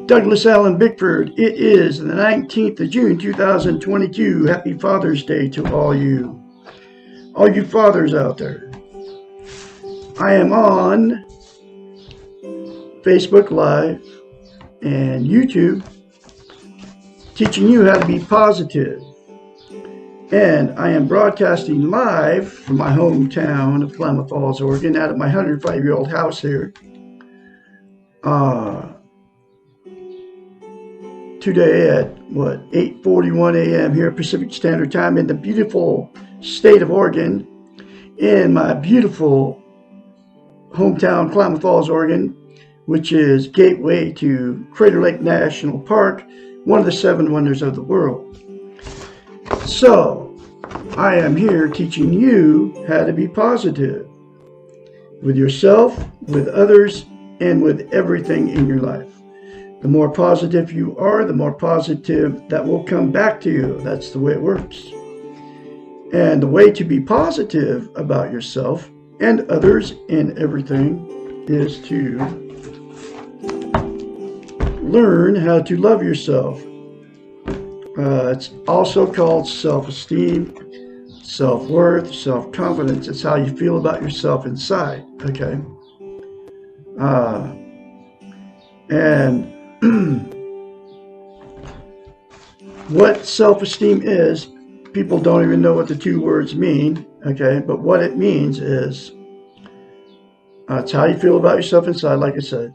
Douglas Allen Bickford. It is the 19th of June, 2022. Happy Father's Day to all you fathers out there. I am on Facebook Live and YouTube teaching you how to be positive. And I am broadcasting live from my hometown of Klamath Falls, Oregon, out of my 105-year-old house here. Today at 8:41 a.m. here Pacific Standard Time in the beautiful state of Oregon, in my beautiful hometown Klamath Falls, Oregon, which is gateway to Crater Lake National Park, one of the 7 wonders of the world. So I am here teaching you how to be positive with yourself, with others, and with everything in your life. The more positive you are, the more positive that will come back to you. That's the way it works. And the way to be positive about yourself and others and everything is to learn how to love yourself. It's also called self-esteem, self-worth, self-confidence. It's how you feel about yourself inside, okay? And what self-esteem is, people don't even know what the 2 words mean, okay? But what it means is, it's how you feel about yourself inside, like I said.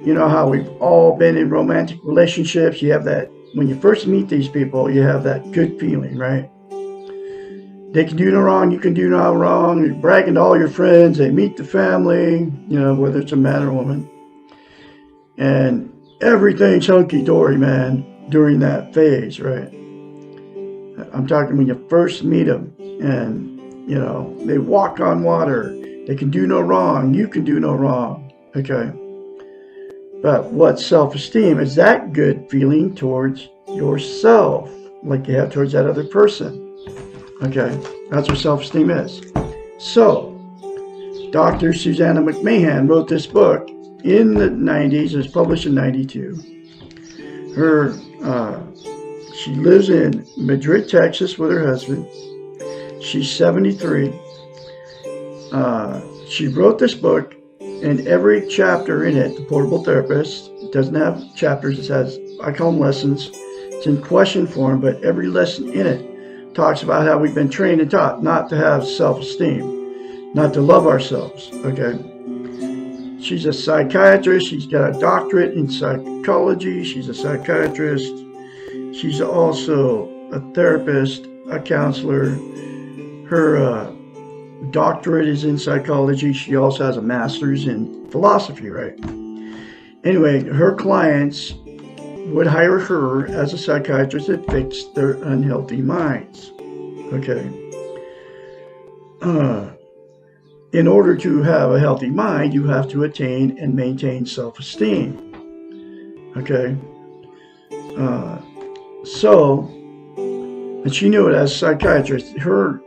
You know how we've all been in romantic relationships. You have that, when you first meet these people, you have that good feeling, right? They can do no wrong, you can do no wrong. You're bragging to all your friends. They meet the family, you know, whether it's a man or a woman. And everything's hunky-dory, man, during that phase, right? I'm talking when you first meet them and, you know, they walk on water. They can do no wrong. You can do no wrong, okay? But what's self-esteem is that good feeling towards yourself, like you have towards that other person, okay? That's what self-esteem is. So, Dr. Susanna McMahon wrote this book in the 90s. It was published in 92. She lives in Madrid, Texas with her husband. She's 73. She wrote this book, and every chapter in it, The Portable Therapist, it doesn't have chapters, it has, I call them lessons. It's in question form, but every lesson in it talks about how we've been trained and taught not to have self-esteem, not to love ourselves, okay? She's a psychiatrist. She's got a doctorate in psychology. She's a psychiatrist. She's also a therapist, a counselor. Her doctorate is in psychology. She also has a master's in philosophy, right? Anyway, her clients would hire her as a psychiatrist to fix their unhealthy minds, okay? In order to have a healthy mind, you have to attain and maintain self-esteem. Okay? And she knew it as a psychiatrist. Her,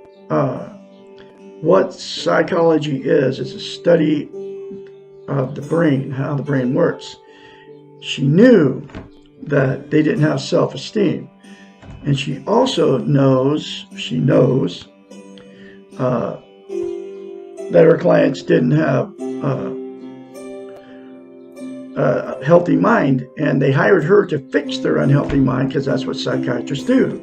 what psychology is a study of the brain, how the brain works. She knew that they didn't have self-esteem. And she also knows, that her clients didn't have a healthy mind, and they hired her to fix their unhealthy mind because that's what psychiatrists do.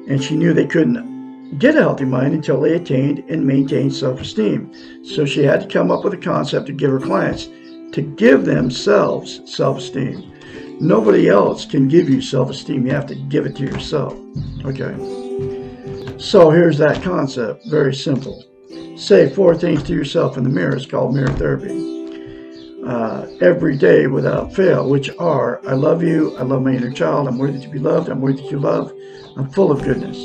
And she knew they couldn't get a healthy mind until they attained and maintained self-esteem. So she had to come up with a concept to give her clients to give themselves self-esteem. Nobody else can give you self-esteem. You have to give it to yourself. Okay. So here's that concept. Very simple. Say 4 things to yourself in the mirror. It's called mirror therapy. Every day without fail, which are, I love you, I love my inner child, I'm worthy to be loved, I'm worthy to love, I'm full of goodness.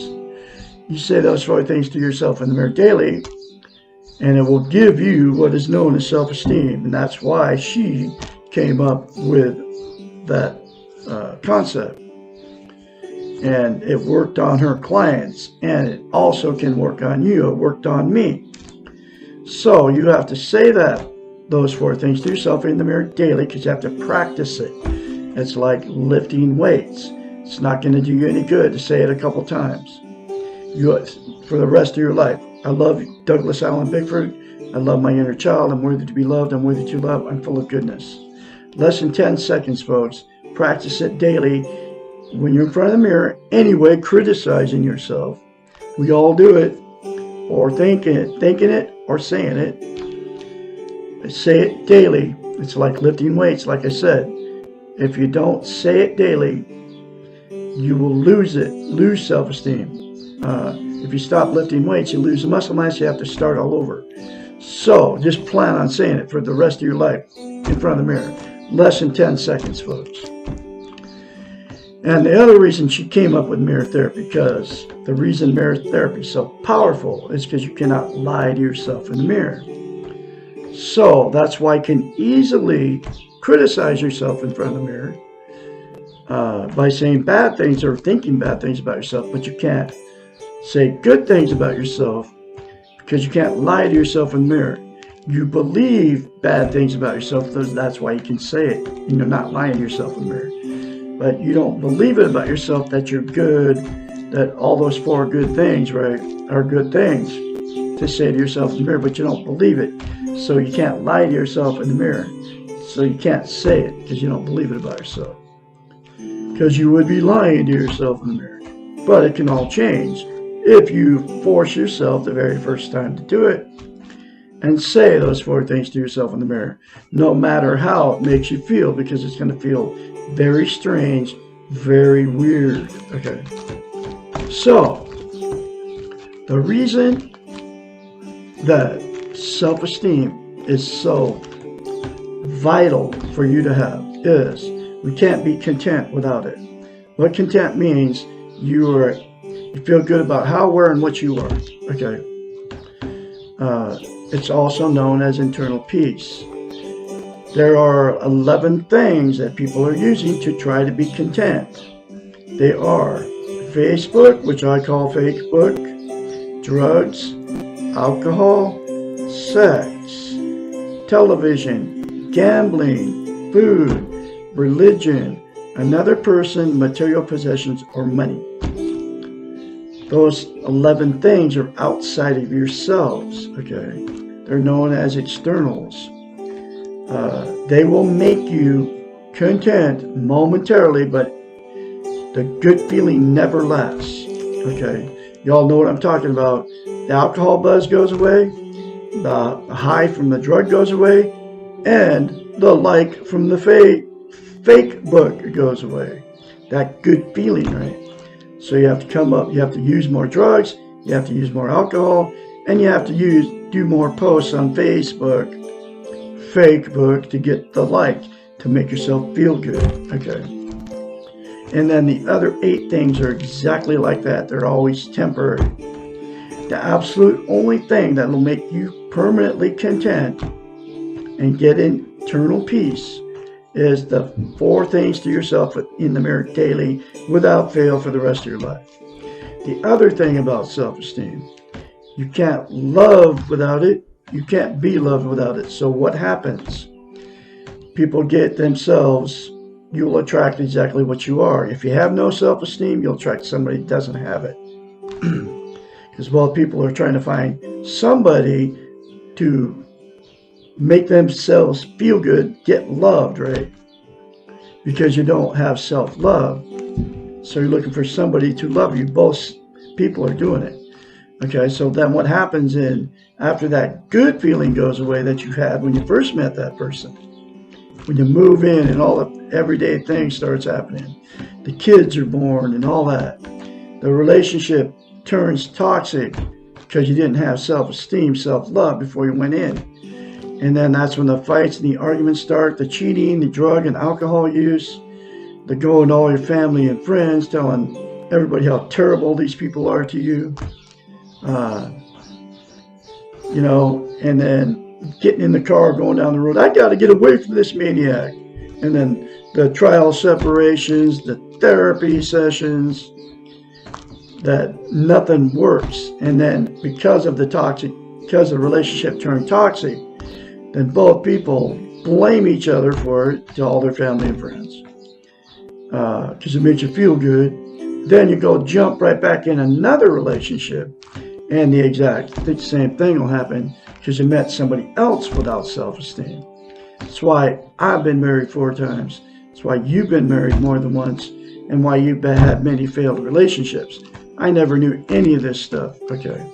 You say those 4 things to yourself in the mirror daily, and it will give you what is known as self-esteem. And that's why she came up with that concept. And it worked on her clients, and it also can work on you. It worked on me. So you have to say those 4 things to yourself in the mirror daily, because you have to practice it. It's like lifting weights. It's not going to do you any good to say it a couple times. For the rest of your life. I love Douglas Allen Bickford. I love my inner child. I'm worthy to be loved. I'm worthy to love. I'm full of goodness. Less than 10 seconds, folks. Practice it daily. When you're in front of the mirror, anyway, criticizing yourself. We all do it, or thinking it, or saying it. Say it daily. It's like lifting weights, like I said. If you don't say it daily, you will lose self-esteem. If you stop lifting weights, you lose the muscle mass, you have to start all over. So just plan on saying it for the rest of your life in front of the mirror. Less than 10 seconds, folks. And the other reason she came up with mirror therapy, because the reason mirror therapy is so powerful is because you cannot lie to yourself in the mirror. So that's why you can easily criticize yourself in front of the mirror by saying bad things or thinking bad things about yourself, but you can't say good things about yourself because you can't lie to yourself in the mirror. You believe bad things about yourself, that's why you can say it, and you're not lying to yourself in the mirror. But you don't believe it about yourself that you're good, that all those 4 good things, right, are good things to say to yourself in the mirror, but you don't believe it. So you can't lie to yourself in the mirror. So you can't say it because you don't believe it about yourself. Because you would be lying to yourself in the mirror. But it can all change if you force yourself the very first time to do it and say those 4 things to yourself in the mirror, no matter how it makes you feel, because it's going to feel very strange, very weird. Okay. So, the reason that self-esteem is so vital for you to have is we can't be content without it. What content means, you feel good about how, where, and what you are. Okay. It's also known as internal peace. There are 11 things that people are using to try to be content. They are Facebook, which I call fake book, drugs, alcohol, sex, television, gambling, food, religion, another person, material possessions, or money. Those 11 things are outside of yourselves, okay? They're known as externals. They will make you content momentarily, but the good feeling never lasts, okay? Y'all know what I'm talking about. The alcohol buzz goes away, the high from the drug goes away, and the like from the fake book goes away. That good feeling, right? So you have to use more drugs, you have to use more alcohol, and you have to do more posts on Facebook, fake book, to get the like, to make yourself feel good, okay? And then the other 8 things are exactly like that. They're always temporary. The absolute only thing that will make you permanently content and get internal peace is the 4 things to yourself in the mirror daily without fail for the rest of your life. The other thing about self-esteem, you can't love without it. You can't be loved without it. So what happens? People get themselves, you will attract exactly what you are. If you have no self-esteem, you'll attract somebody that doesn't have it. Because while people are trying to find somebody to make themselves feel good, get loved, right? Because you don't have self-love. So you're looking for somebody to love you. Both people are doing it. Okay, so then what happens after that good feeling goes away that you had when you first met that person, when you move in and all the everyday things starts happening, the kids are born and all that, the relationship turns toxic because you didn't have self-esteem, self-love before you went in. And then that's when the fights and the arguments start, the cheating, the drug and alcohol use, the going to all your family and friends, telling everybody how terrible these people are to you. And then getting in the car, going down the road, I got to get away from this maniac. And then the trial separations, the therapy sessions, that nothing works. And then because the relationship turned toxic, then both people blame each other for it to all their family and friends. because it makes you feel good. Then you go jump right back in another relationship, and the exact same thing will happen because you met somebody else without self-esteem. That's why I've been married 4 times. That's why you've been married more than once, and why you've had many failed relationships. I never knew any of this stuff, okay?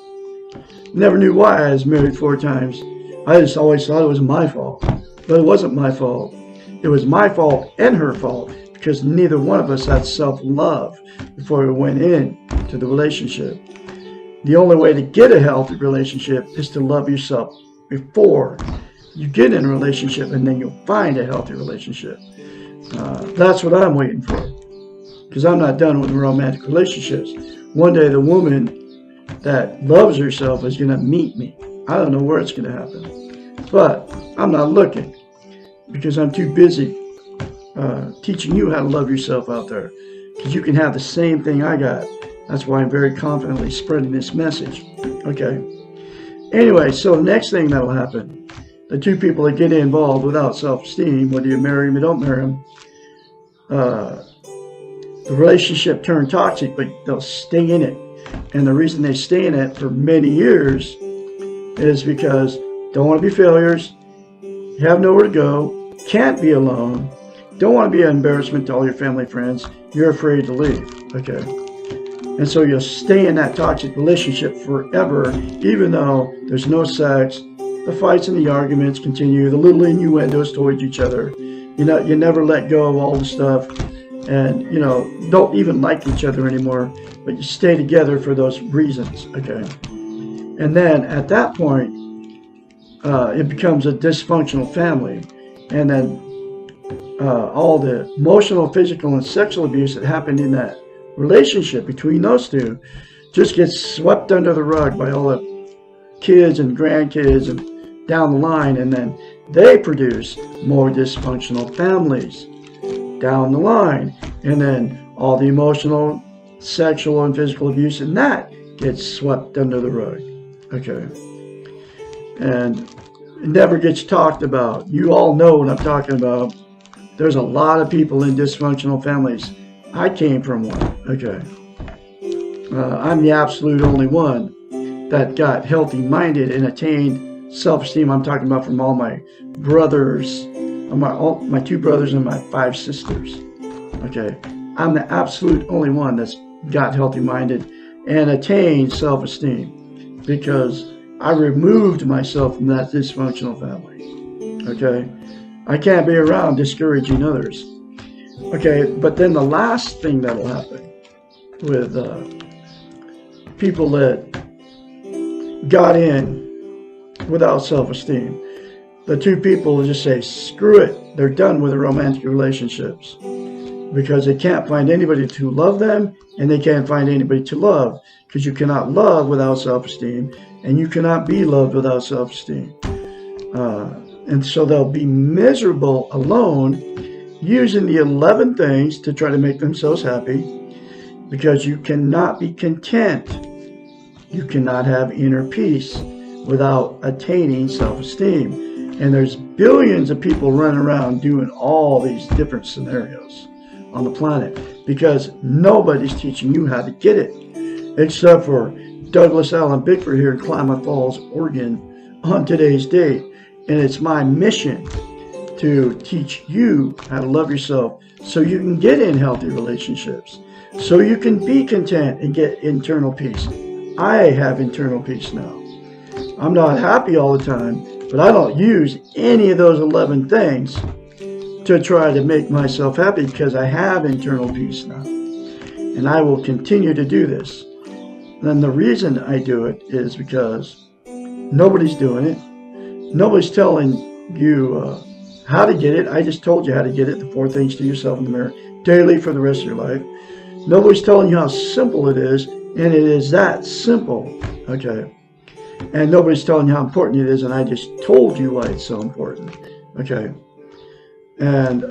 Never knew why I was married 4 times. I just always thought it was my fault. But it wasn't my fault. It was my fault and her fault, because neither one of us had self-love before we went into the relationship. The only way to get a healthy relationship is to love yourself before you get in a relationship, and then you'll find a healthy relationship. That's what I'm waiting for, because I'm not done with romantic relationships. One day the woman that loves herself is going to meet me. I don't know where it's going to happen, but I'm not looking, because I'm too busy teaching you how to love yourself out there, because you can have the same thing I got. That's why I'm very confidently spreading this message. Okay. Anyway, so the next thing that'll happen, the 2 people that get involved without self-esteem, whether you marry them or don't marry them, the relationship turned toxic, but they'll stay in it. And the reason they stay in it for many years is because don't want to be failures, have nowhere to go, can't be alone, don't want to be an embarrassment to all your family and friends, you're afraid to leave. Okay. And so you'll stay in that toxic relationship forever, even though there's no sex, the fights and the arguments continue, the little innuendos towards each other. You never let go of all the stuff, and don't even like each other anymore, but you stay together for those reasons. Okay. And then at that point, it becomes a dysfunctional family, and then all the emotional, physical, and sexual abuse that happened in that relationship between those 2 just gets swept under the rug by all the kids and grandkids and down the line, and then they produce more dysfunctional families down the line, and then all the emotional, sexual, and physical abuse, and that gets swept under the rug. Okay. And it never gets talked about. You all know what I'm talking about. There's a lot of people in dysfunctional families. I came from one. Okay. I'm the absolute only one that got healthy-minded and attained self-esteem. I'm talking about from all my brothers, my 2 brothers and my 5 sisters. Okay. I'm the absolute only one that's got healthy-minded and attained self-esteem, because I removed myself from that dysfunctional family. Okay. I can't be around discouraging others. Okay, but then the last thing that'll happen with people that got in without self-esteem, the 2 people will just say, screw it. They're done with the romantic relationships, because they can't find anybody to love them, and they can't find anybody to love, because you cannot love without self-esteem, and you cannot be loved without self-esteem. And so they'll be miserable alone, using the 11 things to try to make themselves happy, because you cannot be content. You cannot have inner peace without attaining self-esteem. And there's billions of people running around doing all these different scenarios on the planet, because nobody's teaching you how to get it, except for Douglas Allen Bickford here in Klamath Falls, Oregon, on today's date. And it's my mission to teach you how to love yourself, so you can get in healthy relationships, so you can be content and get internal peace. I have internal peace now. I'm not happy all the time, but I don't use any of those 11 things to try to make myself happy, because I have internal peace now. And I will continue to do this. And the reason I do it is because nobody's doing it. Nobody's telling you how to get it. I just told you how to get it, the 4 things to yourself in the mirror daily for the rest of your life. Nobody's telling you how simple it is, and it is that simple. Okay. And nobody's telling you how important it is, and I just told you why it's so important. Okay. And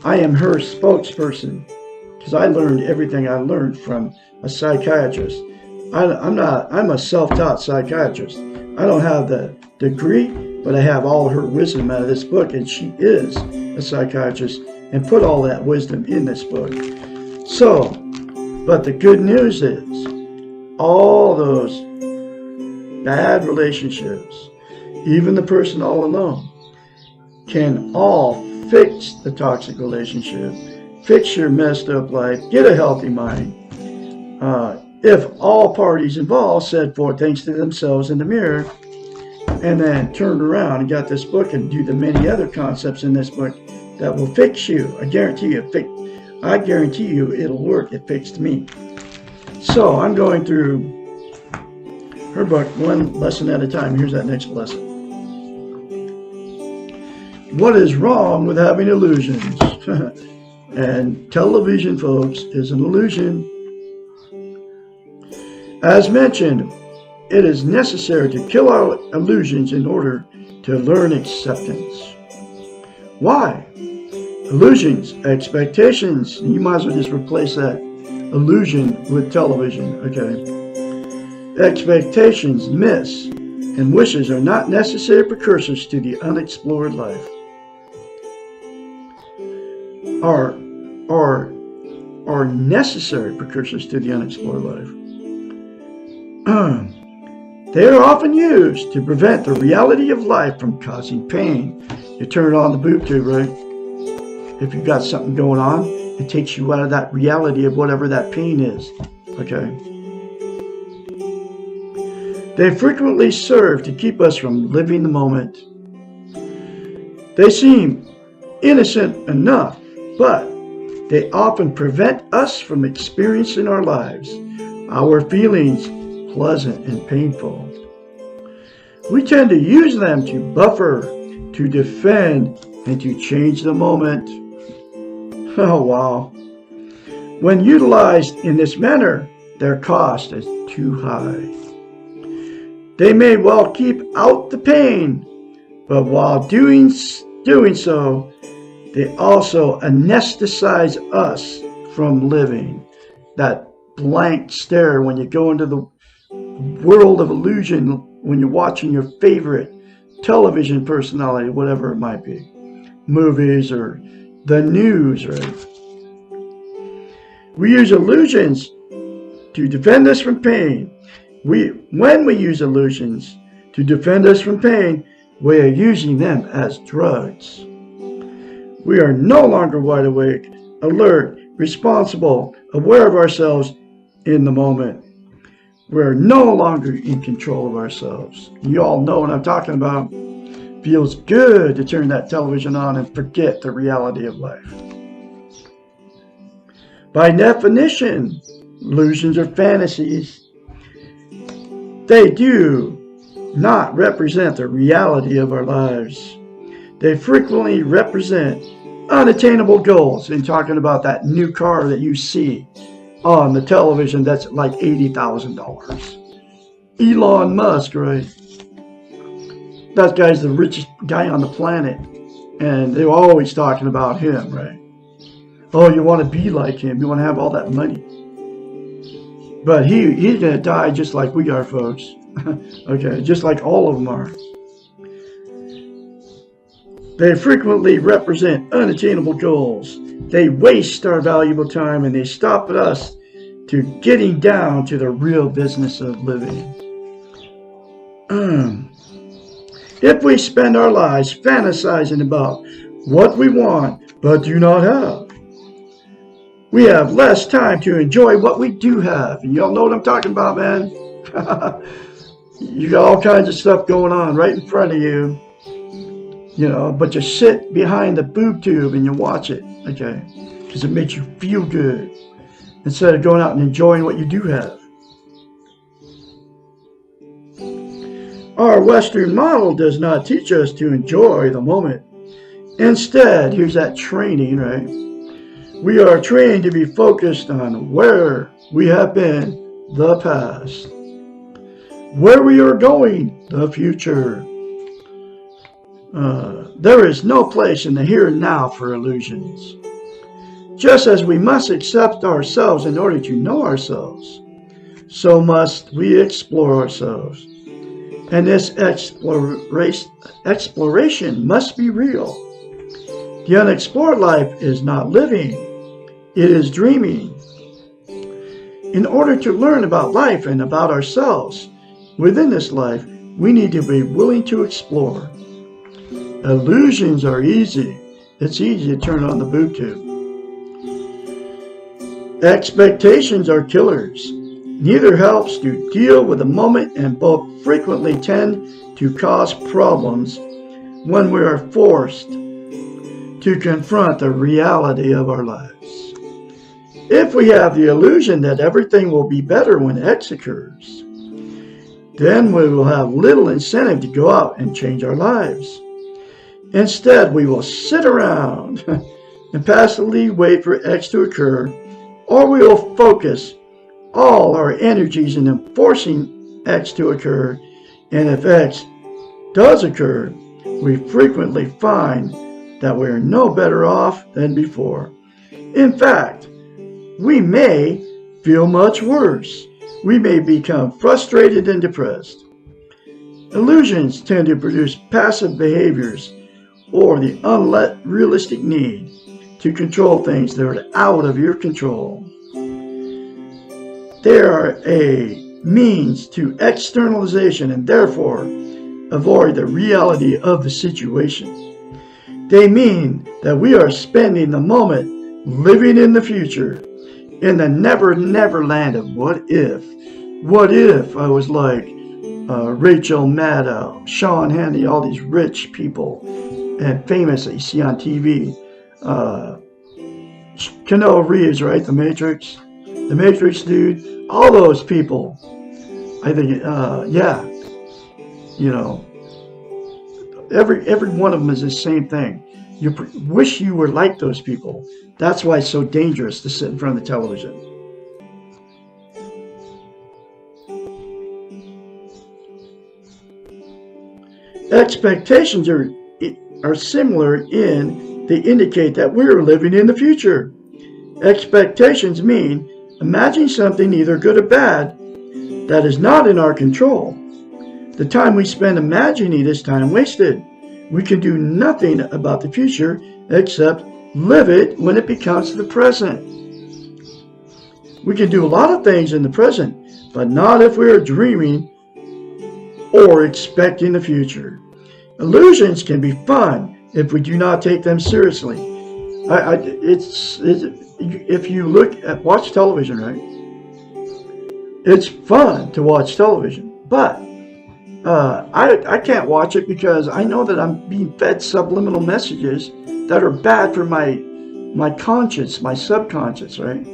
I am her spokesperson, because I learned everything I learned from a psychiatrist. I'm a self-taught psychiatrist. I don't have the degree, but I have all her wisdom out of this book, and she is a psychiatrist, and put all that wisdom in this book. So, but the good news is, all those bad relationships, even the person all alone, can all fix the toxic relationship, fix your messed up life, get a healthy mind. If all parties involved said 4 things to themselves in the mirror, and then turned around and got this book and do the many other concepts in this book that will fix you. I guarantee you it'll work. It fixed me. So I'm going through her book one lesson at a time. Here's that next lesson. What is wrong with having illusions? And television, folks, is an illusion. As mentioned, it is necessary to kill our illusions in order to learn acceptance. Why? Illusions, expectations. You might as well just replace that illusion with television, okay? Expectations, myths, and wishes are not necessary precursors to the unexplored life. Are necessary precursors to the unexplored life. They are often used to prevent the reality of life from causing pain. You turn on the boob tube, right? If you've got something going on, it takes you out of that reality of whatever that pain is. Okay? They frequently serve to keep us from living the moment. They seem innocent enough, but they often prevent us from experiencing our lives, our feelings, pleasant and painful. We tend to use them to buffer, to defend, and to change the moment. Oh, wow. When utilized in this manner, their cost is too high. They may well keep out the pain, but while doing so, they also anesthetize us from living. That blank stare when you go into the world of illusion, when you're watching your favorite television personality, whatever it might be, movies or the news, right? We use illusions to defend us from pain. When we use illusions to defend us from pain, we are using them as drugs. We are no longer wide awake, alert, responsible, aware of ourselves in the moment. We're no longer in control of ourselves. You all know what I'm talking about. Feels good to turn that television on and forget the reality of life. By definition, illusions are fantasies. They do not represent the reality of our lives. They frequently represent unattainable goals. In talking about that new car that you see on the television that's like $80,000. Elon Musk, right? That guy's the richest guy on the planet. And they're always talking about him, right? Oh, you want to be like him. You want to have all that money. But he's going to die just like we are, folks. Okay, just like all of them are. They frequently represent unattainable goals. They waste our valuable time and they stop us to getting down to the real business of living. If we spend our lives fantasizing about what we want but do not have, we have less time to enjoy what we do have. And y'all know what I'm talking about, man. You got all kinds of stuff going on right in front of you. You know, but you sit behind the boob tube and you watch it, okay? Because it makes you feel good instead of going out and enjoying what you do have. Our Western model does not teach us to enjoy the moment. Instead, here's that training, right? We are trained to be focused on where we have been, the past. Where we are going, the future. There is no place in the here and now for illusions. Just as we must accept ourselves in order to know ourselves, so must we explore ourselves. And this exploration must be real. The unexplored life is not living, it is dreaming. In order to learn about life and about ourselves within this life, we need to be willing to explore. Illusions are easy. It's easy to turn on the boob tube. Expectations are killers. Neither helps to deal with the moment, and both frequently tend to cause problems when we are forced to confront the reality of our lives. If we have the illusion that everything will be better when X occurs, then we will have little incentive to go out and change our lives. Instead, we will sit around and passively wait for X to occur, or we will focus all our energies in forcing X to occur, and if X does occur, we frequently find that we are no better off than before. In fact, we may feel much worse. We may become frustrated and depressed. Illusions tend to produce passive behaviors or the unrealistic need to control things that are out of your control. They are a means to externalization and therefore avoid the reality of the situation. They mean that we are spending the moment living in the future, in the never land of what if. What if I was like Rachel Maddow, Sean Hannity, all these rich people and famous that you see on TV. Keanu Reeves, right? The Matrix dude. All those people. I think, yeah. You know, every one of them is the same thing. You wish you were like those people. That's why it's so dangerous to sit in front of the television. Expectations are similar in they indicate that we're living in the future. Expectations mean imagining something either good or bad that is not in our control. The time we spend imagining is time wasted. We can do nothing about the future except live it when it becomes the present. We can do a lot of things in the present, but not if we are dreaming or expecting the future. Illusions can be fun if we do not take them seriously. If you watch television, right? It's fun to watch television, but I can't watch it because I know that I'm being fed subliminal messages that are bad for my conscience, my subconscious, right?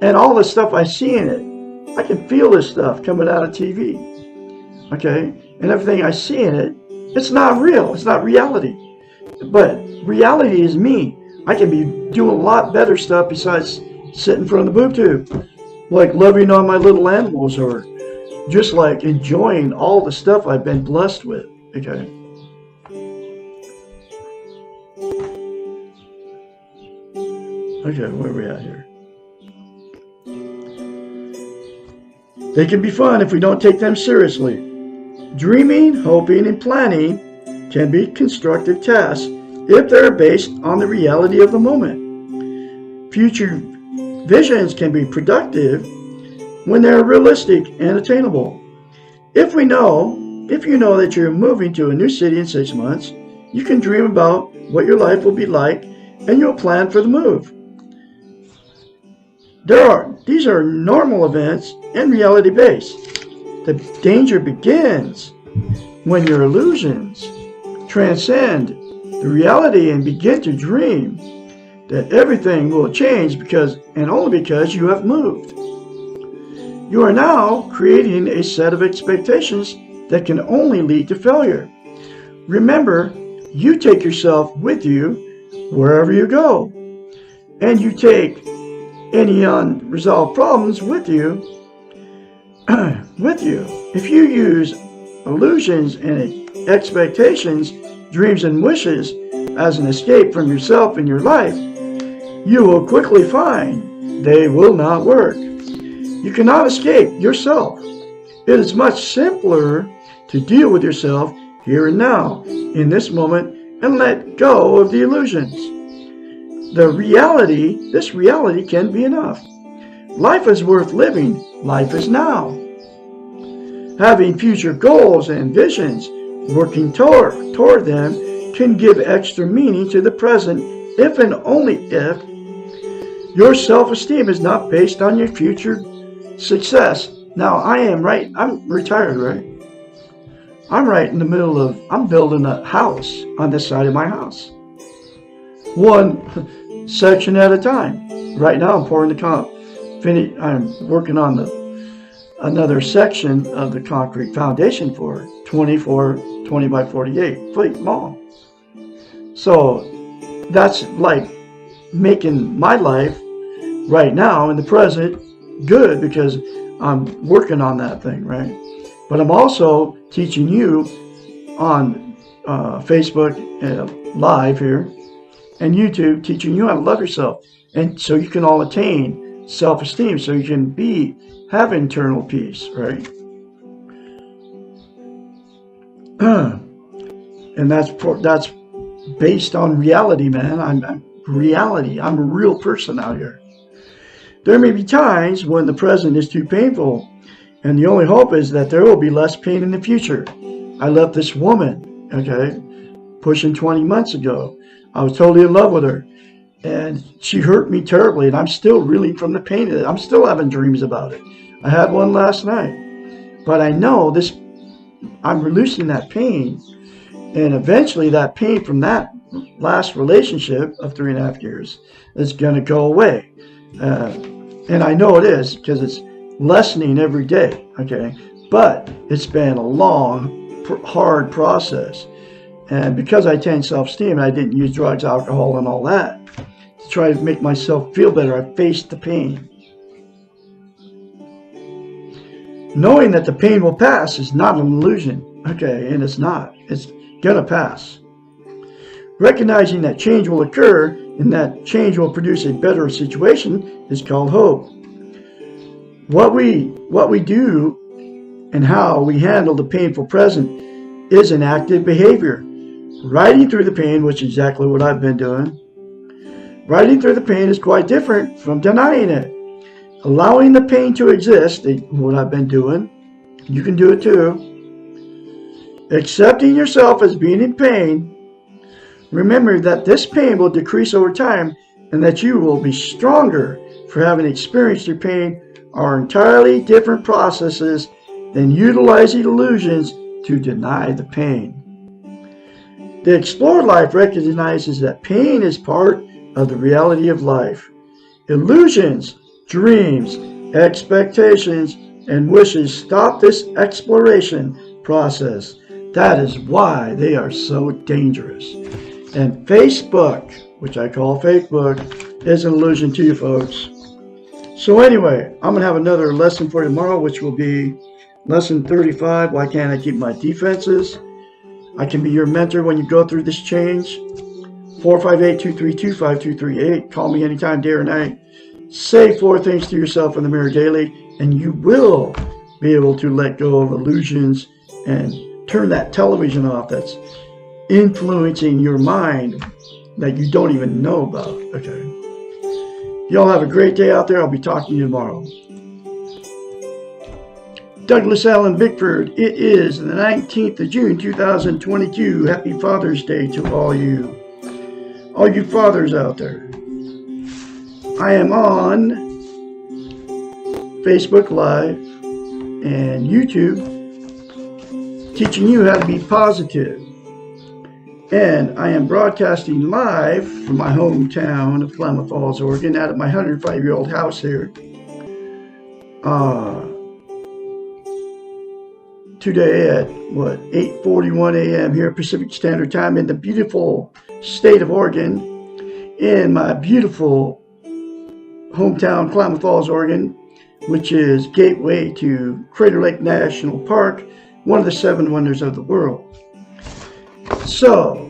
And all the stuff I see in it, I can feel this stuff coming out of TV, okay? And everything I see in it, it's not real. It's not reality. But reality is me. I can be doing a lot better stuff besides sitting in front of the boob tube, like loving on my little animals or just like enjoying all the stuff I've been blessed with, okay? Okay, where are we at here? They can be fun if we don't take them seriously. Dreaming, hoping, and planning can be constructive tasks if they're based on the reality of the moment. Future visions can be productive when they're realistic and attainable. If you know that you're moving to a new city in 6 months, you can dream about what your life will be like and you'll plan for the move. These are normal events and reality-based. The danger begins when your illusions transcend the reality and begin to dream that everything will change only because you have moved. You are now creating a set of expectations that can only lead to failure. Remember, you take yourself with you wherever you go, and you take any unresolved problems with you. If you use illusions and expectations, dreams and wishes as an escape from yourself and your life, you will quickly find they will not work. You cannot escape yourself. It is much simpler to deal with yourself here and now, in this moment, and let go of the illusions. This reality can be enough. Life is worth living. Life is now. Having future goals and visions, working toward them, can give extra meaning to the present if and only if your self-esteem is not based on your future success. Now, I'm retired, right? I'm right in the middle of, I'm building a house on this side of my house. One section at a time. Right now I'm pouring I'm working on another section of the concrete foundation for 20 by 48 feet long. So that's like making my life right now in the present good because I'm working on that thing, right? But I'm also teaching you on Facebook Live here and YouTube, teaching you how to love yourself, and so you can all attain self-esteem, so you can have internal peace, right? And that's based on reality, man. I'm reality. I'm a real person out here. There may be times when the present is too painful, and the only hope is that there will be less pain in the future. I left this woman, okay, pushing 20 months ago. I was totally in love with her, and she hurt me terribly, and I'm still reeling from the pain of it. I'm still having dreams about it. I had one last night, but I know I'm releasing that pain, and eventually that pain from that last relationship of 3.5 years is going to go away. And I know it is because it's lessening every day, okay? But it's been a long, hard process. And because I attained self-esteem, I didn't use drugs, alcohol, and all that to try to make myself feel better. I faced the pain. Knowing that the pain will pass is not an illusion, okay? And it's not. It's going to pass. Recognizing that change will occur and that change will produce a better situation is called hope. What we do and how we handle the painful present is an active behavior. Riding through the pain, which is exactly what I've been doing. Riding through the pain is quite different from denying it. Allowing the pain to exist, what I've been doing, you can do it too. Accepting yourself as being in pain. Remember that this pain will decrease over time and that you will be stronger for having experienced your pain are entirely different processes than utilizing illusions to deny the pain. The explored life recognizes that pain is part of the reality of life. Illusions, dreams, expectations, and wishes stop this exploration process. That is why they are so dangerous. And Facebook, which I call Facebook, is an illusion to you folks. So anyway, I'm going to have another lesson for you tomorrow, which will be lesson 35, Why Can't I Keep My Defenses? I can be your mentor when you go through this change. 458-232-5238. Call me anytime, day or night. Say 4 things to yourself in the mirror daily, and you will be able to let go of illusions and turn that television off that's influencing your mind that you don't even know about. Okay. Y'all have a great day out there. I'll be talking to you tomorrow. Douglas Allen Bickford. It is the 19th of June, 2022. Happy Father's Day to all you fathers out there. I am on Facebook Live and YouTube teaching you how to be positive. And I am broadcasting live from my hometown of Klamath Falls, Oregon, out of my 105-year-old house here. Today at 8:41 a.m. here Pacific Standard Time in the beautiful state of Oregon, in my beautiful hometown, Klamath Falls, Oregon, which is gateway to Crater Lake National Park, one of the 7 wonders of the world. So,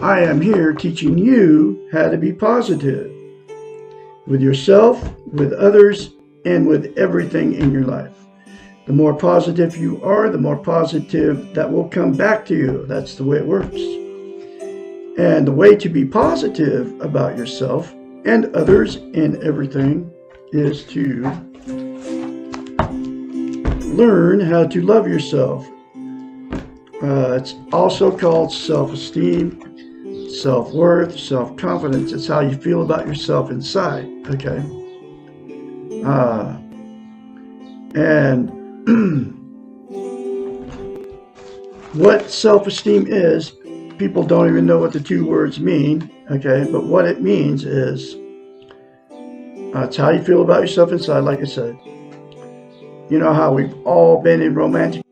I am here teaching you how to be positive with yourself, with others, and with everything in your life. The more positive you are, the more positive that will come back to you. That's the way it works. And the way to be positive about yourself and others and everything is to learn how to love yourself. It's also called self-esteem, self-worth, self-confidence. It's how you feel about yourself inside, okay? And what self-esteem is, people don't even know what the two words mean, okay? But what it means is, it's how you feel about yourself inside, like I said. You know how we've all been in romantic